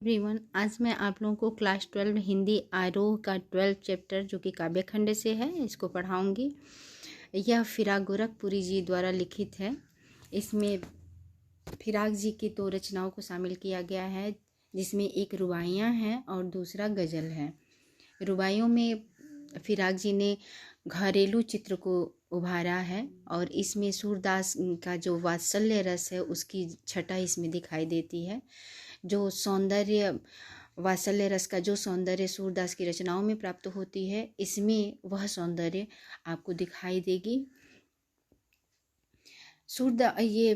Everyone, आज मैं आप लोगों को क्लास 12 हिंदी आरोह का 12 चैप्टर जो कि काव्य खंड से है इसको पढ़ाऊंगी। यह फिराक गोरखपुरी जी द्वारा लिखित है। इसमें फिराक जी की 2 रचनाओं को शामिल किया गया है, जिसमें एक रुबाइयाँ हैं और दूसरा गज़ल है। रुबाइयों में फिराक जी ने घरेलू चित्र को उभारा है और इसमें सूरदास का जो वात्सल्य रस है उसकी छटा इसमें दिखाई देती है। जो सौंदर्य वात्सल्य रस का जो सौंदर्य सूरदास की रचनाओं में प्राप्त होती है, इसमें वह सौंदर्य आपको दिखाई देगी। ये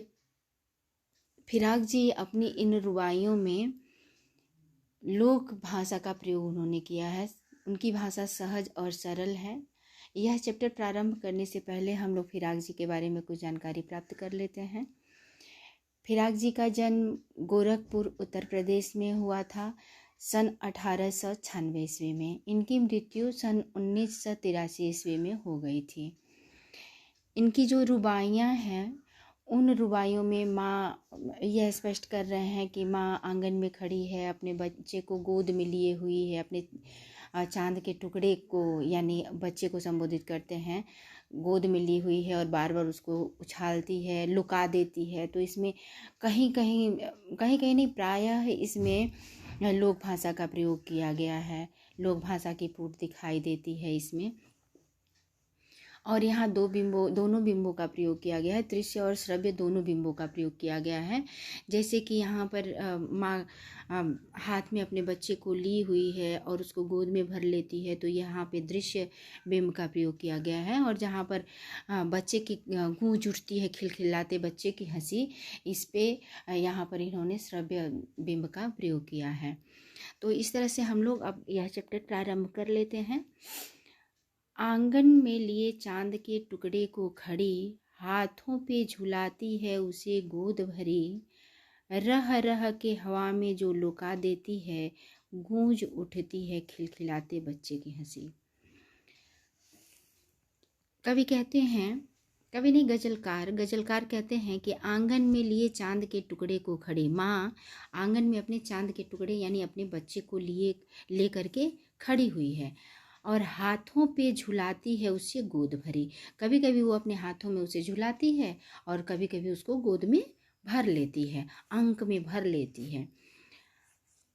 फिराक जी अपनी इन रुबाइयों में लोक भाषा का प्रयोग उन्होंने किया है। उनकी भाषा सहज और सरल है। यह चैप्टर प्रारंभ करने से पहले हम लोग फिराक जी के बारे में कुछ जानकारी प्राप्त कर लेते हैं। फिराक जी का जन्म गोरखपुर उत्तर प्रदेश में हुआ था सन 1896 ईस्वी में। इनकी मृत्यु सन 1983 ईस्वी में हो गई थी। इनकी जो रुबाइयाँ हैं उन रुबाइयों में माँ यह स्पष्ट कर रहे हैं कि माँ आंगन में खड़ी है, अपने बच्चे को गोद में लिए हुई है, अपने चांद के टुकड़े को यानी बच्चे को संबोधित करते हैं, गोद में ली हुई है और बार बार उसको उछालती है, लुका देती है। तो इसमें कहीं कहीं नहीं, प्रायः इसमें लोक भाषा का प्रयोग किया गया है। लोक भाषा की फूट दिखाई देती है इसमें। और यहाँ दोनों बिंबों का प्रयोग किया गया है, दृश्य और श्रव्य दोनों बिंबों का प्रयोग किया गया है। जैसे कि यहाँ पर माँ हाथ में अपने बच्चे को ली हुई है और उसको गोद में भर लेती है, तो यहाँ पे दृश्य बिंब का प्रयोग किया गया है। और जहाँ पर बच्चे की गूंज उठती है, खिलखिलाते बच्चे की हंसी, इस पे यहाँ पर इन्होंने श्रव्य बिंब का प्रयोग किया है। तो इस तरह से हम लोग अब यह चैप्टर प्रारंभ कर लेते हैं। आंगन में लिए चांद के टुकड़े को खड़ी, हाथों पे झुलाती है उसे गोद भरी, रह रह के हवा में जो लुका देती है, गूंज उठती है खिलखिलाते बच्चे की हंसी। कवि कहते हैं, कवि नहीं गजलकार कहते हैं कि आंगन में लिए चांद के टुकड़े को खड़ी, माँ आंगन में अपने चांद के टुकड़े यानी अपने बच्चे को ले करके खड़ी हुई है और हाथों पे झुलाती है उससे गोद भरी। कभी कभी वो अपने हाथों में उसे झुलाती है और कभी कभी उसको गोद में भर लेती है, अंक में भर लेती है।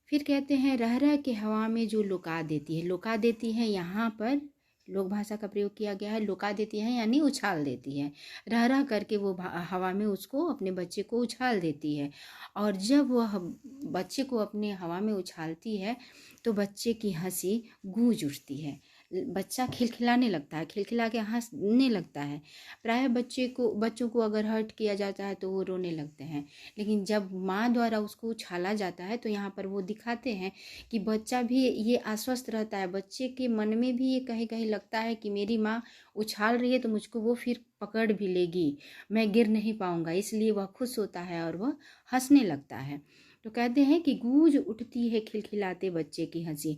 फिर कहते हैं रह रह के हवा में जो लुका देती है। लुका देती है यहाँ पर लोक भाषा का प्रयोग किया गया है। लुका देती है यानी उछाल देती है। रह रह करके वो हवा में उसको अपने बच्चे को उछाल देती है और जब वह बच्चे को अपने हवा में उछालती है तो बच्चे की हंसी गूंज उठती है। बच्चा खिलखिलाने लगता है, खिलखिला के हंसने लगता है। प्रायः बच्चों को अगर हर्ट किया जाता है तो वो रोने लगते हैं, लेकिन जब माँ द्वारा उसको उछाला जाता है तो यहाँ पर वो दिखाते हैं कि बच्चा भी ये आश्वस्त रहता है। बच्चे के मन में भी ये कहीं कहीं लगता है कि मेरी माँ उछाल रही है तो मुझको वो फिर पकड़ भी लेगी, मैं गिर नहीं पाऊंगा, इसलिए वह खुश होता है और वह हंसने लगता है। तो कहते हैं कि गूंज उठती है खिलखिलाते बच्चे की हंसी।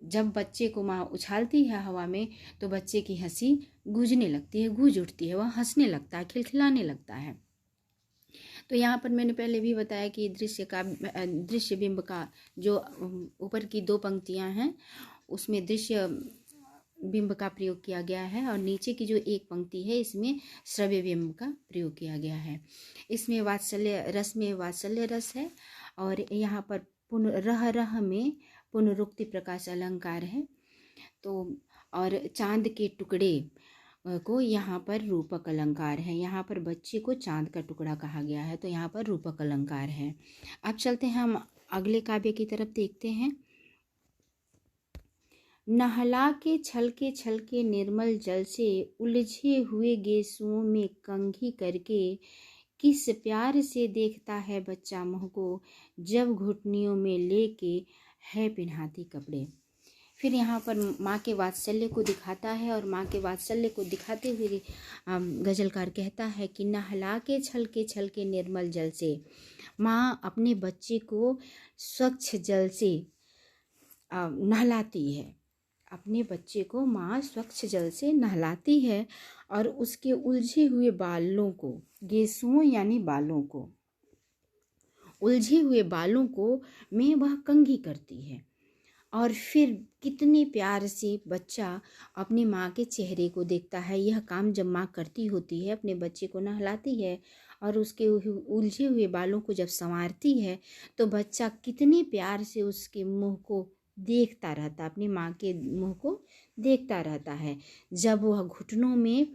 जब बच्चे को माँ उछालती है हवा में तो बच्चे की हंसी गूंजने लगती है, गूंज उठती है, वह हंसने लगता है, खिलखिलाने लगता है। तो यहाँ पर मैंने पहले भी बताया कि दृश्य बिंब का जो ऊपर की 2 पंक्तियाँ हैं उसमें दृश्य बिंब का प्रयोग किया गया है और नीचे की जो 1 पंक्ति है इसमें श्रव्य बिंब का प्रयोग किया गया है। इसमें वात्सल्य रस है और यहाँ पर रह रह में पुनरुक्ति प्रकाश अलंकार है। तो और चांद के टुकड़े को यहाँ पर रूपक अलंकार है। यहाँ पर बच्चे को चांद का टुकड़ा कहा गया है तो यहाँ पर रूपक अलंकार है। अब चलते हैं हम अगले काव्य की तरफ, देखते हैं। नहला के छलके निर्मल जल से, उलझे हुए गेसुओं में कंघी करके, किस प्यार से देखता है बच्चा मुँह को, जब घुटनियों में लेके है पिन्हाती कपड़े। फिर यहाँ पर माँ के वात्सल्य को दिखाता है और माँ के वात्सल्य को दिखाते हुए गजलकार कहता है कि नहला के छलके निर्मल जल से, माँ अपने बच्चे को स्वच्छ जल से नहलाती है। अपने बच्चे को माँ स्वच्छ जल से नहलाती है और उसके उलझे हुए बालों को, गेसुओं यानी बालों को, उलझे हुए बालों को में वह कंघी करती है। और फिर कितने प्यार से बच्चा अपनी माँ के चेहरे को देखता है। यह काम जब माँ करती होती है, अपने बच्चे को नहलाती है और उसके उलझे हुए बालों को जब संवारती है, तो बच्चा कितने प्यार से उसके मुंह को देखता रहता, अपनी माँ के मुंह को देखता रहता है। जब वह घुटनों में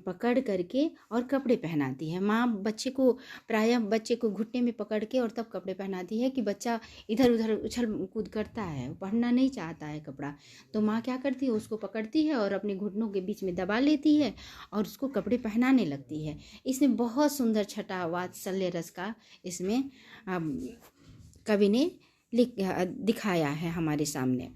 पकड़ करके और कपड़े पहनाती है, माँ बच्चे को प्रायः बच्चे को घुटने में पकड़ के और तब कपड़े पहनाती है कि बच्चा इधर उधर उछल कूद करता है, पहनना नहीं चाहता है कपड़ा, तो माँ क्या करती है, उसको पकड़ती है और अपने घुटनों के बीच में दबा लेती है और उसको कपड़े पहनाने लगती है। इसमें बहुत सुंदर छटा वात्सल्य रस का इसमें कवि ने दिखाया है हमारे सामने।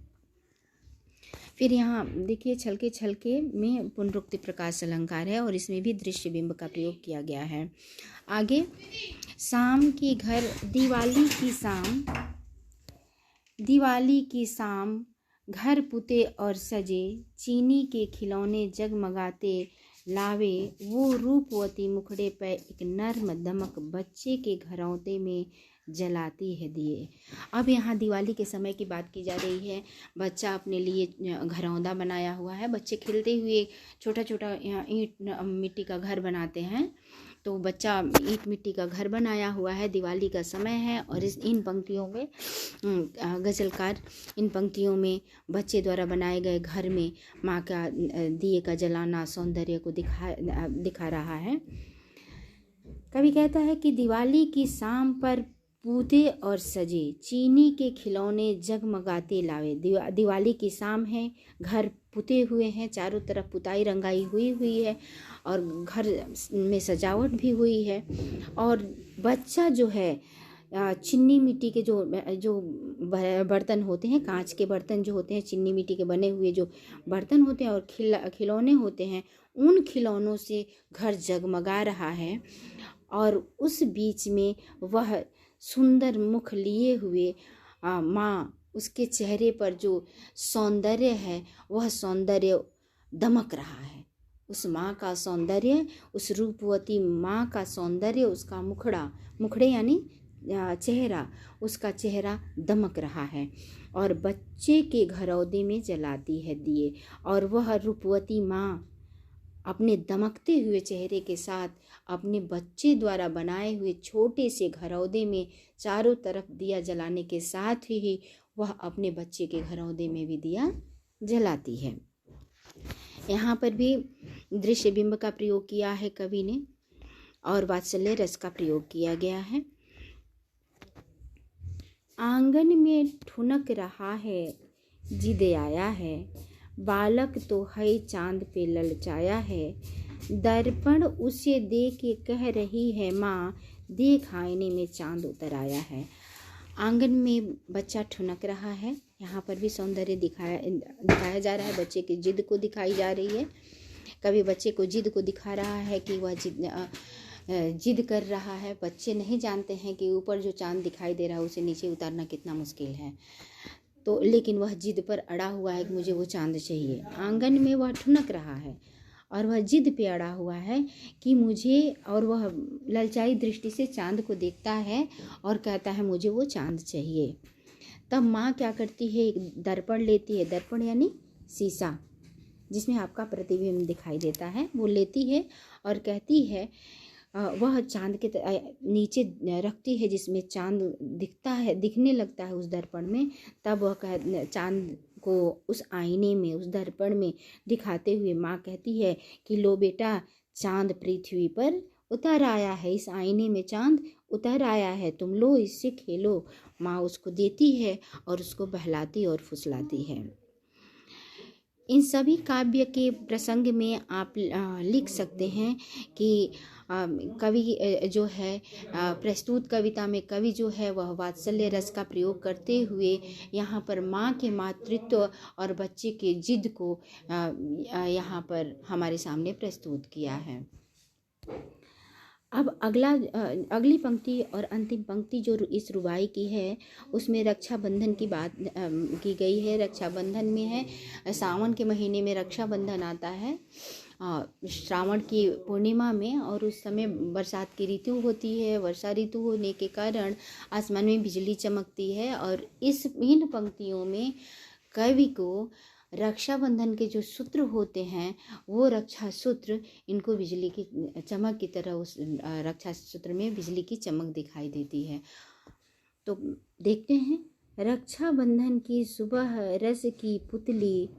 फिर यहाँ देखिए, छलके छलके में पुनरुक्ति प्रकाश अलंकार है और इसमें भी दृश्य बिंब का प्रयोग किया गया है। आगे, शाम की घर दिवाली की शाम घर पुते और सजे, चीनी के खिलौने जगमगाते लावे, वो रूपवती मुखड़े पे एक नर्म दमक बच्चे के घरौंदे में जलाती है दिए। अब यहाँ दिवाली के समय की बात की जा रही है। बच्चा अपने लिए घरौंदा बनाया हुआ है। बच्चे खेलते हुए छोटा छोटा ईंट मिट्टी का घर बनाते हैं, तो बच्चा ईंट मिट्टी का घर बनाया हुआ है। दिवाली का समय है और इन पंक्तियों में गजलकार इन पंक्तियों में बच्चे द्वारा बनाए गए घर में माँ का दिए का जलाना सौंदर्य को दिखा रहा है। कवि कहता है कि दिवाली की शाम पर पूते और सजे, चीनी के खिलौने जगमगाते लावे। दिवाली की शाम है, घर पुते हुए हैं, चारों तरफ पुताई रंगाई हुई है और घर में सजावट भी हुई है। और बच्चा जो है चिन्नी मिट्टी के जो बर्तन होते हैं, कांच के बर्तन जो होते हैं, चिन्नी मिट्टी के बने हुए जो बर्तन होते हैं और खिलौने होते हैं, उन खिलौनों से घर जगमगा रहा है। और उस बीच में वह सुंदर मुख लिए हुए माँ, उसके चेहरे पर जो सौंदर्य है वह सौंदर्य दमक रहा है। उस माँ का सौंदर्य, उस रूपवती माँ का सौंदर्य, उसका मुखड़े यानी चेहरा, उसका चेहरा दमक रहा है और बच्चे के घरौंदे में जलाती है दिए। और वह रूपवती माँ अपने दमकते हुए चेहरे के साथ अपने बच्चे द्वारा बनाए हुए छोटे से घरौंदे में चारों तरफ दिया जलाने के साथ ही वह अपने बच्चे के घरौंदे में भी दिया जलाती है। यहाँ पर भी दृश्य बिंब का प्रयोग किया है कवि ने और वात्सल्य रस का प्रयोग किया गया है। आंगन में ठुनक रहा है जिद आया है, बालक तो है चांद पे ललचाया है, दर्पण उसे दे के कह रही है माँ, देख आईने में चांद उतर आया है। आंगन में बच्चा ठुनक रहा है। यहाँ पर भी सौंदर्य दिखाया जा रहा है, बच्चे की जिद को दिखाई जा रही है। कभी बच्चे को जिद को दिखा रहा है कि वह जिद कर रहा है। बच्चे नहीं जानते हैं कि ऊपर जो चांद दिखाई दे रहा है उसे नीचे उतारना कितना मुश्किल है, तो लेकिन वह जिद पर अड़ा हुआ है कि मुझे वो चांद चाहिए। आंगन में वह ठुनक रहा है और वह जिद पे अड़ा हुआ है कि मुझे, और वह ललचाई दृष्टि से चांद को देखता है और कहता है मुझे वो चांद चाहिए। तब माँ क्या करती है, एक दर्पण लेती है, दर्पण यानी शीशा जिसमें आपका प्रतिबिंब दिखाई देता है, वो लेती है और कहती है, वह चांद के नीचे रखती है जिसमें चांद दिखने लगता है उस दर्पण में। तब वह चांद को उस आईने में, उस दर्पण में दिखाते हुए माँ कहती है कि लो बेटा, चांद पृथ्वी पर उतर आया है, इस आईने में चांद उतर आया है, तुम लो, इससे खेलो। माँ उसको देती है और उसको बहलाती और फुसलाती है। इन सभी काव्य के प्रसंग में आप लिख सकते हैं कि कवि जो है प्रस्तुत कविता में कवि जो है वह वात्सल्य रस का प्रयोग करते हुए यहाँ पर माँ के मातृत्व और बच्चे के जिद को यहाँ पर हमारे सामने प्रस्तुत किया है। अब अगली पंक्ति और अंतिम पंक्ति जो इस रुबाई की है उसमें रक्षाबंधन की बात की गई है। रक्षाबंधन में है, सावन के महीने में रक्षाबंधन आता है श्रावण की पूर्णिमा में, और उस समय बरसात की ऋतु होती है। वर्षा ऋतु होने के कारण आसमान में बिजली चमकती है। और इन पंक्तियों में कवि को रक्षाबंधन के जो सूत्र होते हैं वो रक्षा सूत्र इनको बिजली की चमक की तरह उस रक्षा सूत्र में बिजली की चमक दिखाई देती है। तो देखते हैं, रक्षाबंधन की सुबह रस की पुतली,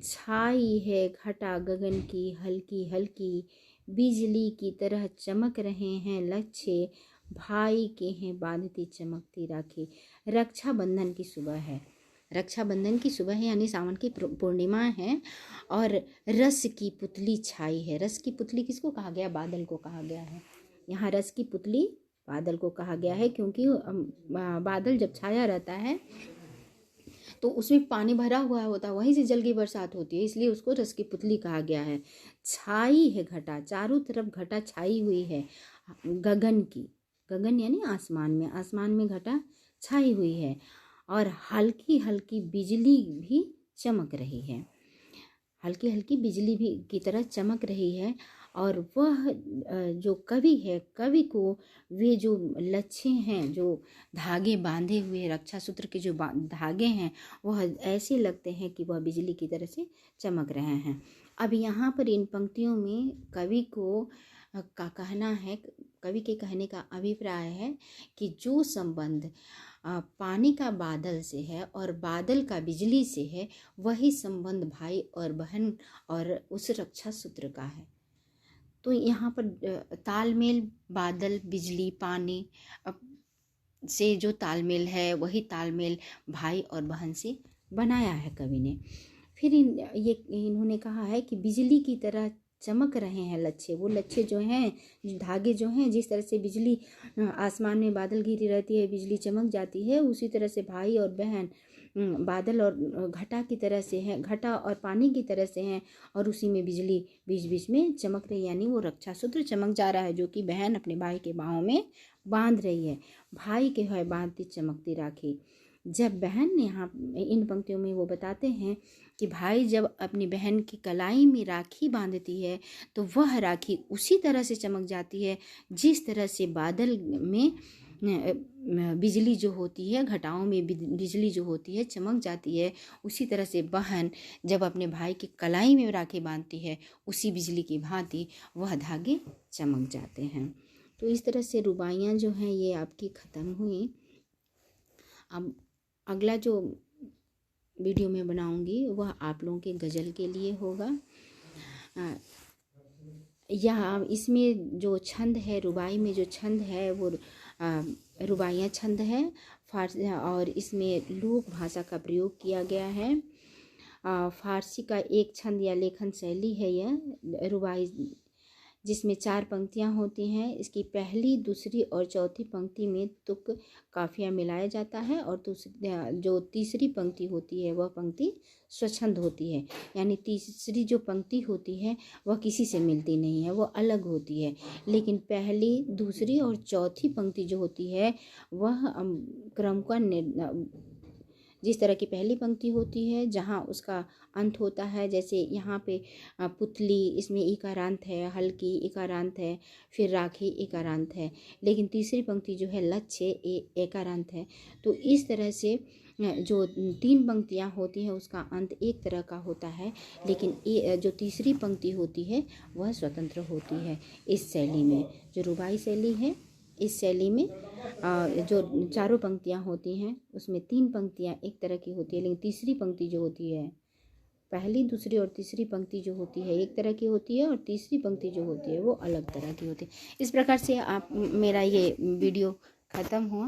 छाई है घटा गगन की हल्की हल्की, बिजली की तरह चमक रहे हैं लच्छे, भाई के हैं बांधती चमकती राखी। रक्षाबंधन की सुबह है, रक्षाबंधन की सुबह है यानी सावन की पूर्णिमा है, और रस की पुतली छाई है। रस की पुतली किसको कहा गया? बादल को कहा गया है। यहाँ रस की पुतली बादल को कहा गया है, क्योंकि बादल जब छाया रहता है तो उसमें पानी भरा हुआ होता है, वहीं से जल की बरसात होती है, इसलिए उसको रस की पुतली कहा गया है। छाई है घटा, चारों तरफ घटा छाई हुई है गगन की, गगन यानी आसमान में, आसमान में घटा छाई हुई है, और हल्की हल्की बिजली भी चमक रही है, हल्की हल्की बिजली भी की तरह चमक रही है। और वह जो कवि है, कवि को वे जो लच्छे हैं, जो धागे बांधे हुए रक्षा सूत्र के जो धागे हैं, वह ऐसे लगते हैं कि वह बिजली की तरह से चमक रहे हैं। अब यहाँ पर इन पंक्तियों में कवि को का कहना है, कवि के कहने का अभिप्राय है कि जो संबंध पानी का बादल से है और बादल का बिजली से है, वही संबंध भाई और बहन और उस रक्षा सूत्र का है। तो यहाँ पर तालमेल बादल, बिजली, पानी से जो तालमेल है, वही तालमेल भाई और बहन से बनाया है कवि ने। फिर इन्होंने कहा है कि बिजली की तरह चमक रहे हैं लच्छे। वो लच्छे जो हैं, धागे जो हैं, जिस तरह से बिजली आसमान में बादल घिरी रहती है, बिजली चमक जाती है, उसी तरह से भाई और बहन बादल और घटा की तरह से हैं, घटा और पानी की तरह से हैं, और उसी में बिजली बीच बीच में चमक रही, यानी वो रक्षा सूत्र चमक जा रहा है, जो कि बहन अपने भाई के बाहों में बांध रही है। भाई के है बांधती चमकती राखी। जब बहन, यहाँ इन पंक्तियों में वो बताते हैं कि भाई जब अपनी बहन की कलाई में राखी बांधती है तो वह राखी उसी तरह से चमक जाती है जिस तरह से बादल में बिजली जो होती है, घटाओं में बिजली जो होती है चमक जाती है, उसी तरह से बहन जब अपने भाई की कलाई में राखी बांधती है, उसी बिजली की भांति वह धागे चमक जाते हैं। तो इस तरह से रुबाइयाँ जो हैं ये आपकी ख़त्म हुई। अब अगला जो वीडियो में बनाऊंगी वह आप लोगों के गज़ल के लिए होगा। यहाँ इसमें जो छंद है, रुबाई में जो छंद है वो रुबाइयाँ छंद है फारसी, और इसमें लोक भाषा का प्रयोग किया गया है। फारसी का एक छंद या लेखन शैली है यह रुबाई, जिसमें 4 पंक्तियाँ होती हैं। इसकी पहली, दूसरी और चौथी पंक्ति में तुक काफिया मिलाया जाता है, और जो तीसरी पंक्ति होती है वह पंक्ति स्वच्छंद होती है, यानी तीसरी जो पंक्ति होती है वह किसी से मिलती नहीं है, वह अलग होती है। लेकिन पहली, दूसरी और चौथी पंक्ति जो होती है वह क्रम का जिस तरह की पहली पंक्ति होती है जहाँ उसका अंत होता है, जैसे यहाँ पे पुतली, इसमें इकारांत है, हल्की इकारांत है, फिर राखी इकारांत है, लेकिन तीसरी पंक्ति जो है लच्छे एकारांत है। तो इस तरह से जो 3 पंक्तियाँ होती हैं उसका अंत एक तरह का होता है, लेकिन जो तीसरी पंक्ति होती है वह स्वतंत्र होती है। इस शैली में, जो रुबाई शैली है, इस शैली में जो 4 पंक्तियाँ होती हैं उसमें 3 पंक्तियाँ एक तरह की होती है, लेकिन तीसरी पंक्ति जो होती है, पहली, दूसरी और तीसरी पंक्ति जो होती है एक तरह की होती है, और तीसरी पंक्ति जो होती है वो अलग तरह की होती है। इस प्रकार से आप मेरा ये वीडियो ख़त्म हुआ।